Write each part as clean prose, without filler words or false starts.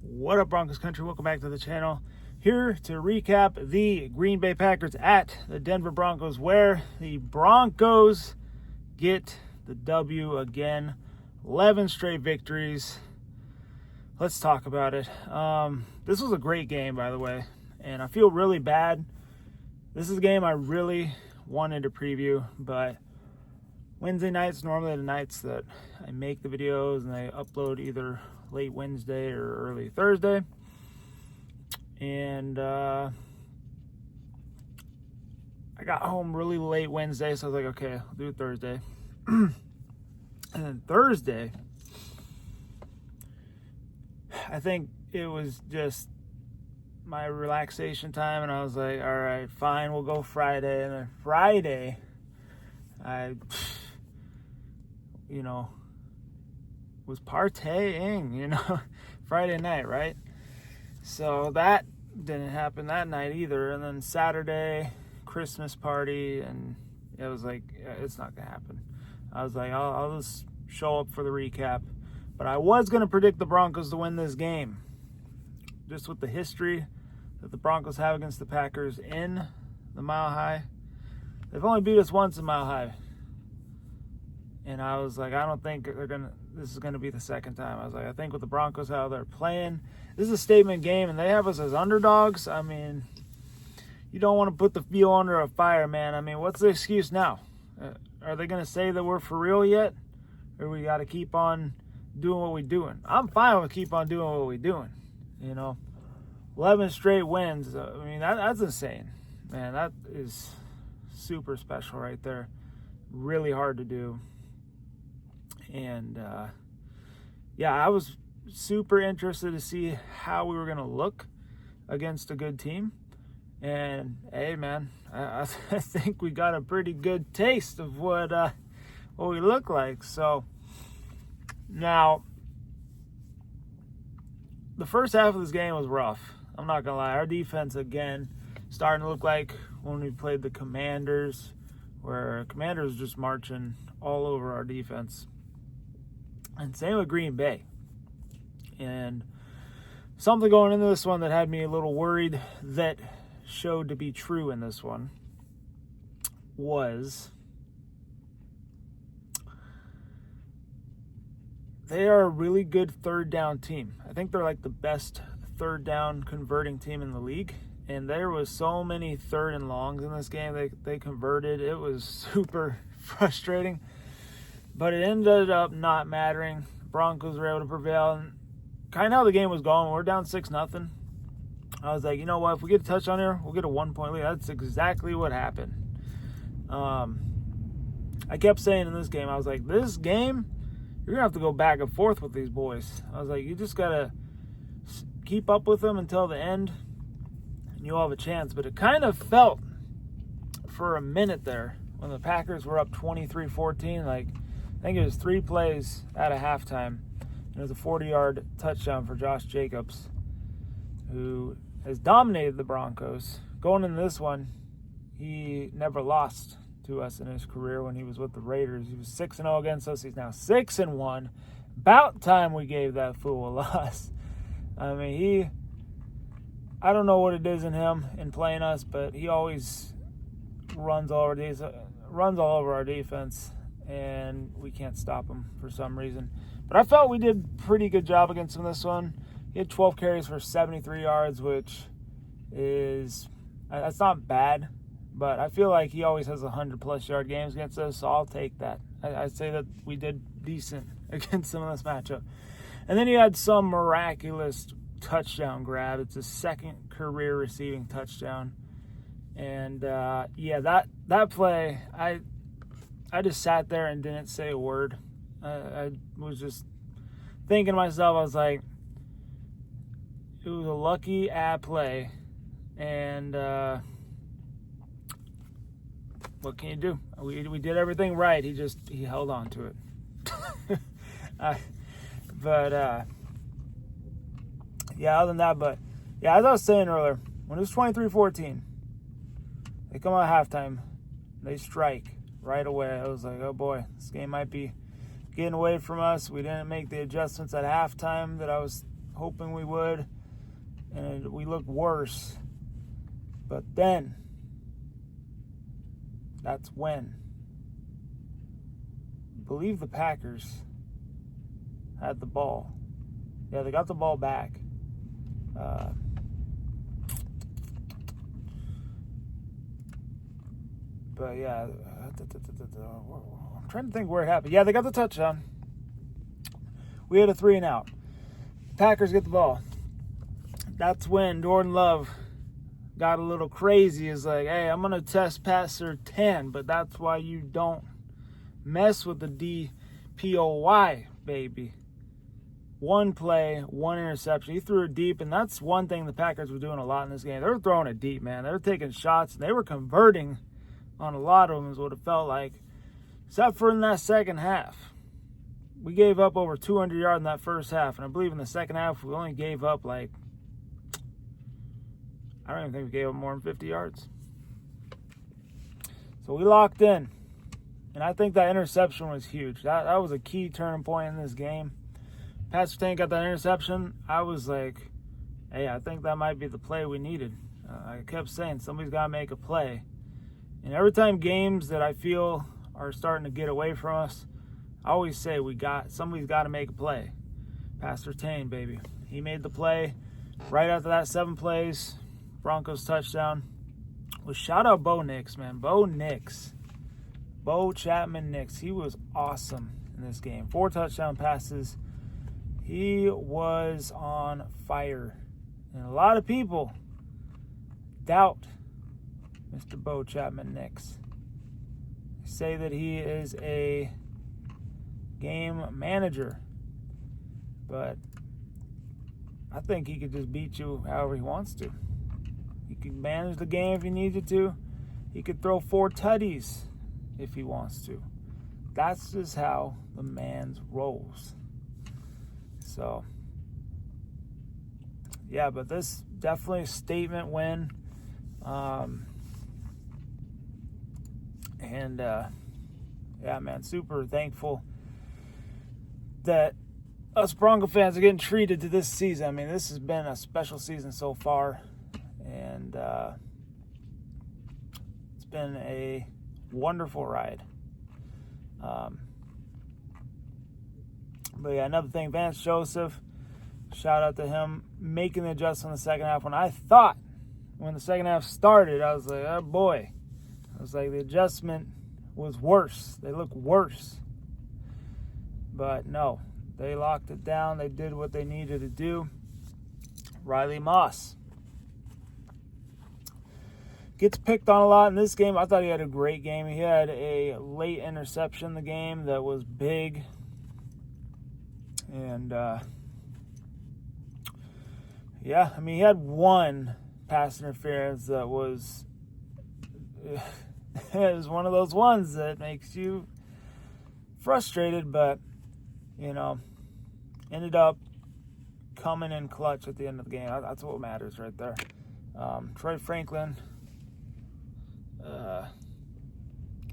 What up, Broncos country? Welcome back to the channel. Here to recap the Green Bay Packers at the Denver Broncos, where the Broncos get the W again. 11 straight victories. Let's talk about it. This was a great game, by the way, and I feel really bad. This is a game I really wanted to preview, but Wednesday nights normally the nights that I make the videos and I upload either late Wednesday or early Thursday. And I got home really late Wednesday, so I was like, okay, I'll do it Thursday. And then Thursday, I think it was just my relaxation time, and I was like, all right, fine, we'll go Friday. And then Friday, I was partying, Friday night, right? So that didn't happen that night either. And then Saturday, Christmas party, and it was like, it's not gonna happen. I was like, I'll just show up for the recap. But I was gonna predict the Broncos to win this game, just with the history that the Broncos have against the Packers in the Mile High. They've only beat us once in Mile High. And I was like, I don't think this is gonna be the second time. I was like, I think with the Broncos, how they're playing, this is a statement game, and they have us as underdogs. I mean, you don't want to put the fuel under a fire, man. I mean, what's the excuse now? Are they gonna say that we're for real yet? Or we gotta keep on doing what we're doing? I'm fine with keep on doing what we're doing. 11 straight wins. I mean, that's insane, man. That is super special right there. Really hard to do. And I was super interested to see how we were going to look against a good team. And hey, man, I think we got a pretty good taste of what we look like. So now, the first half of this game was rough. I'm not gonna lie. Our defense again starting to look like when we played the Commanders, where Commanders just marching all over our defense. And same with Green Bay. And something going into this one that had me a little worried that showed to be true in this one was they are a really good third down team. I think they're like the best third down converting team in the league. And there was so many third and longs in this game they converted. It was super frustrating. But it ended up not mattering. Broncos were able to prevail. And kind of how the game was going, we're down 6-0. I was like, you know what? If we get a touchdown here, we'll get a 1-point lead. That's exactly what happened. I kept saying in this game, I was like, this game, you're going to have to go back and forth with these boys. I was like, you just got to keep up with them until the end, and you'll have a chance. But it kind of felt for a minute there when the Packers were up 23-14, like, I think it was 3 plays out of halftime. It was a 40-yard touchdown for Josh Jacobs, who has dominated the Broncos. Going into this one, he never lost to us in his career when he was with the Raiders. He was 6-0 against us. He's now 6-1. About time we gave that fool a loss. I mean, I don't know what it is in him in playing us, but he always runs all over our defense, and we can't stop him for some reason. But I felt we did a pretty good job against him this one. He had 12 carries for 73 yards, which is, that's not bad, but I feel like he always has 100-plus yard games against us, so I'll take that. I'd say that we did decent against him in this matchup. And then he had some miraculous touchdown grab. It's his second career receiving touchdown. And, that play, I just sat there and didn't say a word. I was just thinking to myself, I was like, it was a lucky play. And what can you do? We did everything right. He held on to it. Other than that, as I was saying earlier, when it was 23-14, they come out at halftime, they strike right away. I was like, oh boy, this game might be getting away from us. We didn't make the adjustments at halftime that I was hoping we would, and we looked worse. But then, that's when, I believe the Packers had the ball. Yeah, they got the ball back. But yeah, I'm trying to think where it happened. Yeah, they got the touchdown. We had a 3-and-out. Packers get the ball. That's when Jordan Love got a little crazy. Is like, hey, I'm going to test passer 10, but that's why you don't mess with the DPOY, baby. One play, one interception. He threw it deep, and that's one thing the Packers were doing a lot in this game. They were throwing it deep, man. They were taking shots, and they were converting on a lot of them is what it felt like, except for in that second half. We gave up over 200 yards in that first half, and I believe in the second half we only gave up I don't even think we gave up more than 50 yards. So we locked in, and I think that interception was huge. That was a key turning point in this game. Pastor Tank got that interception. I was like, hey, I think that might be the play we needed. I kept saying somebody's got to make a play. And every time games that I feel are starting to get away from us, I always say somebody's got to make a play. Pastor Tane, baby. He made the play right after that 7 plays. Broncos touchdown. Well, shout out Bo Nix, man. Bo Chapman Nix. He was awesome in this game. 4 touchdown passes. He was on fire. And a lot of people doubt Mr. Bo Chapman Nix. They say that he is a game manager, but I think he could just beat you however he wants to. He could manage the game if he needed to. He could throw 4 tutties if he wants to. That's just how the man rolls. So, yeah, but this definitely a statement win. Yeah, man, super thankful that us Bronco fans are getting treated to this season. I mean, this has been a special season so far, and it's been a wonderful ride. But yeah, another thing, Vance Joseph, shout out to him making the adjustment in the second half. When the second half started, I was like, oh boy. I was like, the adjustment was worse. They look worse. But no, they locked it down. They did what they needed to do. Riley Moss gets picked on a lot in this game. I thought he had a great game. He had a late interception in the game that was big. And, yeah, I mean, he had one pass interference that was... It was one of those ones that makes you frustrated, but, ended up coming in clutch at the end of the game. That's what matters right there. Troy Franklin,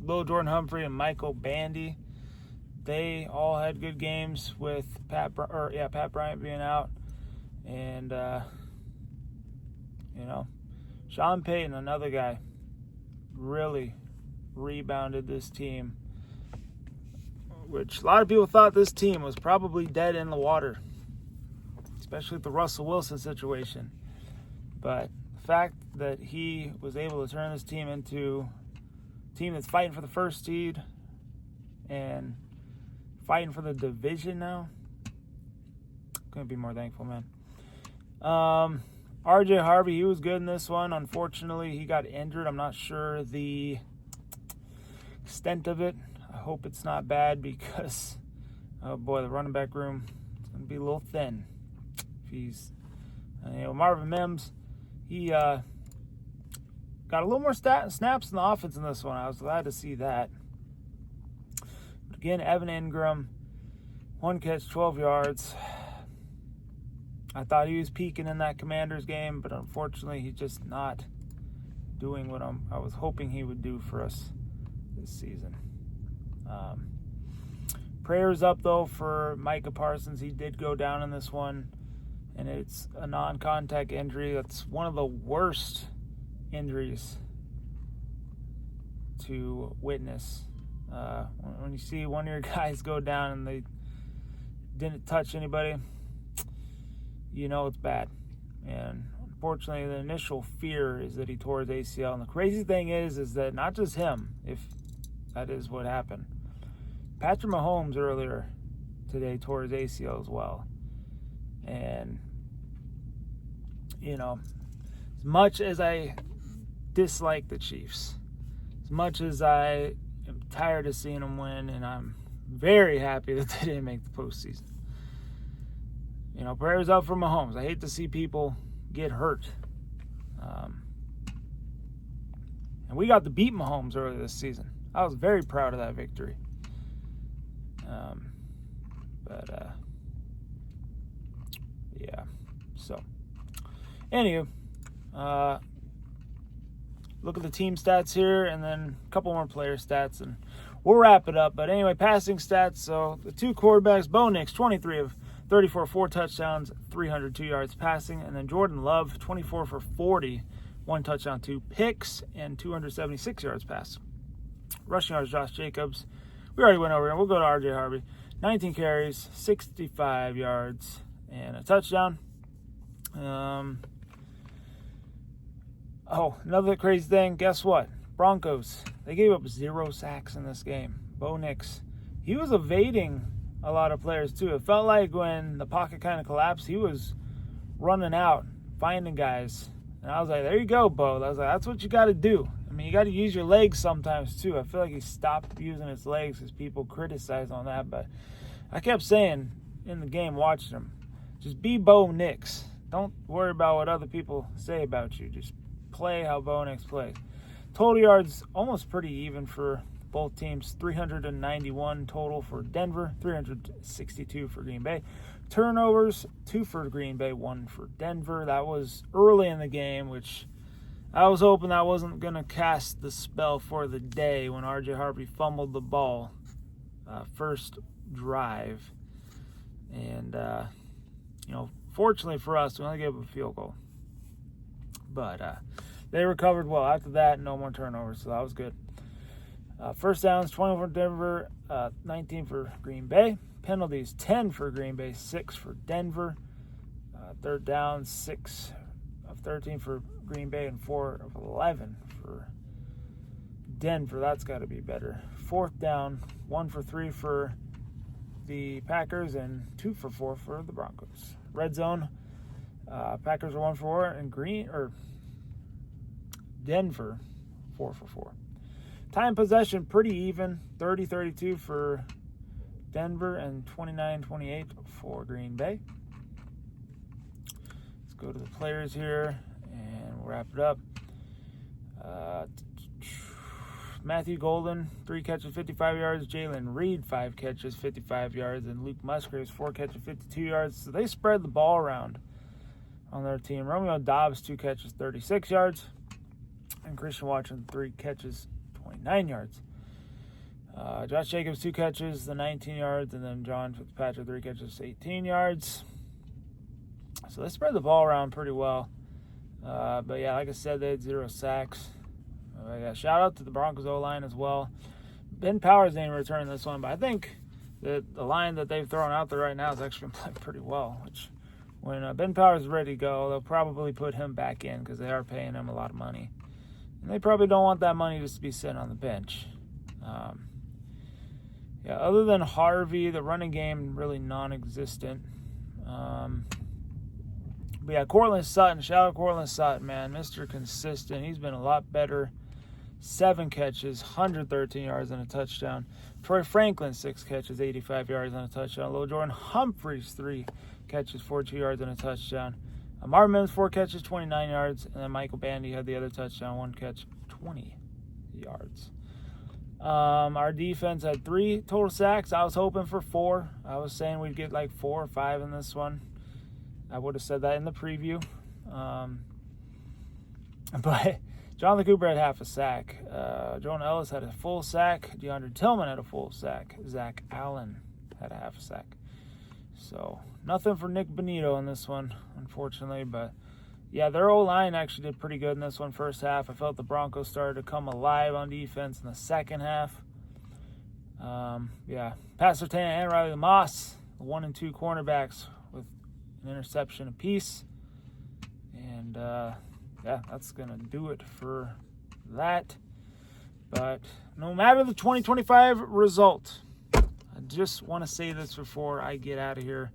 Lil Jordan Humphrey, and Michael Bandy, they all had good games with Pat Bryant being out. And, Sean Payton, another guy, really rebounded this team, which a lot of people thought this team was probably dead in the water, especially with the Russell Wilson situation. But the fact that he was able to turn this team into a team that's fighting for the first seed and fighting for the division now, couldn't be more thankful, man. RJ Harvey, he was good in this one. Unfortunately, he got injured. I'm not sure the extent of it. I hope it's not bad because, oh boy, the running back room is going to be a little thin. If he's, Marvin Mims, he got a little more snaps in the offense in this one. I was glad to see that. But again, Evan Ingram, 1 catch, 12 yards. I thought he was peaking in that Commanders game, but unfortunately he's just not doing what I was hoping he would do for us this season. Prayers up, though, for Micah Parsons. He did go down in this one, and it's a non-contact injury. That's one of the worst injuries to witness. When you see one of your guys go down and they didn't touch anybody, you know it's bad. And unfortunately, the initial fear is that he tore his ACL. And the crazy thing is that not just him, if that is what happened. Patrick Mahomes earlier today tore his ACL as well. And, you know, as much as I dislike the Chiefs, as much as I am tired of seeing them win, and I'm very happy that they didn't make the postseason. You know, prayers up for Mahomes. I hate to see people get hurt. And we got to beat Mahomes earlier this season. I was very proud of that victory. Yeah. So, anywho, look at the team stats here, and then a couple more player stats, and we'll wrap it up. But anyway, passing stats. So the two quarterbacks, Bo Nix, 23 of 34, 4 touchdowns, 302 yards passing. And then Jordan Love, 24 for 40, 1 touchdown, 2 picks, and 276 yards passing. Rushing yards, Josh Jacobs. We already went over here. We'll go to R.J. Harvey. 19 carries, 65 yards, and a touchdown. Another crazy thing. Guess what? Broncos, they gave up 0 sacks in this game. Bo Nix, he was evading a lot of players too. It felt like when the pocket kind of collapsed, he was running out, finding guys. And I was like, there you go, Bo. I was like, that's what you got to do. I mean, you got to use your legs sometimes too. I feel like he stopped using his legs because people criticize on that. But I kept saying in the game, watching him, just be Bo Nix. Don't worry about what other people say about you. Just play how Bo Nix plays. Total yards almost pretty even for both teams. 391 total for Denver, 362 for Green Bay. Turnovers, 2 for Green Bay, 1 for Denver. That was early in the game, which I was hoping that wasn't going to cast the spell for the day when R.J. Harvey fumbled the ball first drive. And, fortunately for us, we only gave up a field goal. But they recovered well. After that, no more turnovers, so that was good. First downs, 20 for Denver, 19 for Green Bay. Penalties, 10 for Green Bay, 6 for Denver. Third down, 6 of 13 for Green Bay and 4 of 11 for Denver. That's got to be better. Fourth down, 1 for 3 for the Packers and 2 for 4 for the Broncos. Red zone, Packers are 1 for 4 and Denver 4 for 4. Time possession pretty even, 30-32 for Denver and 29-28 for Green Bay. Let's go to the players here and we'll wrap it up. Matthew Golden, 3 catches, 55 yards. Jalen Reed, 5 catches, 55 yards. And Luke Musgraves, 4 catches, 52 yards. So they spread the ball around on their team. Romeo Dobbs, 2 catches, 36 yards. And Christian Watson, 3 catches, 29 yards. Josh Jacobs, 2 catches, 19 yards. And then John Fitzpatrick, 3 catches, 18 yards. So they spread the ball around pretty well. But yeah, like I said, they had 0 sacks. Shout out to the Broncos O-line as well. Ben Powers didn't return this one, but I think that the line that they've thrown out there right now is actually playing pretty well. Which, when Ben Powers is ready to go, they'll probably put him back in because they are paying him a lot of money. And they probably don't want that money just to be sitting on the bench. Other than Harvey, the running game really non-existent. But yeah, Cortland Sutton, shout out Cortland Sutton, man. Mr. Consistent. He's been a lot better. 7 catches, 113 yards and a touchdown. Troy Franklin, 6 catches, 85 yards and a touchdown. Lil Jordan Humphries, 3 catches, 42 yards and a touchdown. Marvin Mims, 4 catches, 29 yards. And then Michael Bandy had the other touchdown, 1 catch, 20 yards. Our defense had 3 total sacks. I was hoping for 4. I was saying we'd get like 4 or 5 in this one. I would have said that in the preview. But Jonathan Cooper had half a sack. Jonah Ellis had a full sack. DeAndre Tillman had a full sack. Zach Allen had a half a sack. So nothing for Nick Bonito in this one, unfortunately. But yeah, their O-line actually did pretty good in this one first half. I felt the Broncos started to come alive on defense in the second half. Pat Surtain and Riley Moss, the 1 and 2 cornerbacks with an interception apiece. And that's going to do it for that. But no matter the 2025 result, I just want to say this before I get out of here.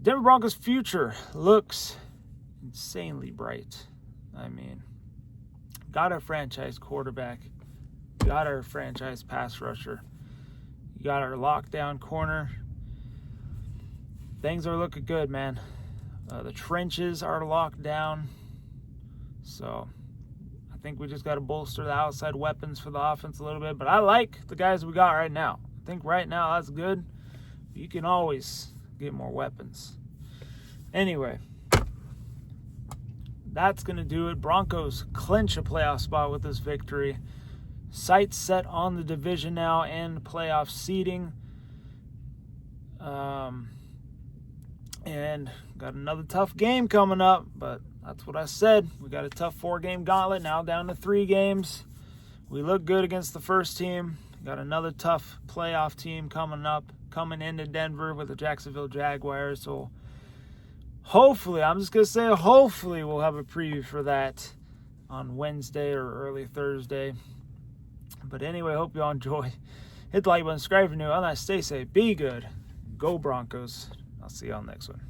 Denver Broncos' future looks insanely bright. I mean, got our franchise quarterback, got our franchise pass rusher, you got our lockdown corner. Things are looking good, man. The trenches are locked down. So I think we just got to bolster the outside weapons for the offense a little bit. But I like the guys we got right now. I think right now that's good. You can always get more weapons. Anyway, that's going to do it. Broncos clinch a playoff spot with this victory. Sights set on the division now and playoff seeding. And got another tough game coming up, but that's what I said. We got a tough 4-game gauntlet, now down to 3 games. We look good against the first team. Got another tough playoff team coming into Denver with the Jacksonville Jaguars. So hopefully, I'm just going to say hopefully we'll have a preview for that on Wednesday or early Thursday. But anyway, hope you all enjoy. Hit the like button, subscribe if you're new. Otherwise, stay safe, be good. Go Broncos. I'll see you on the next one.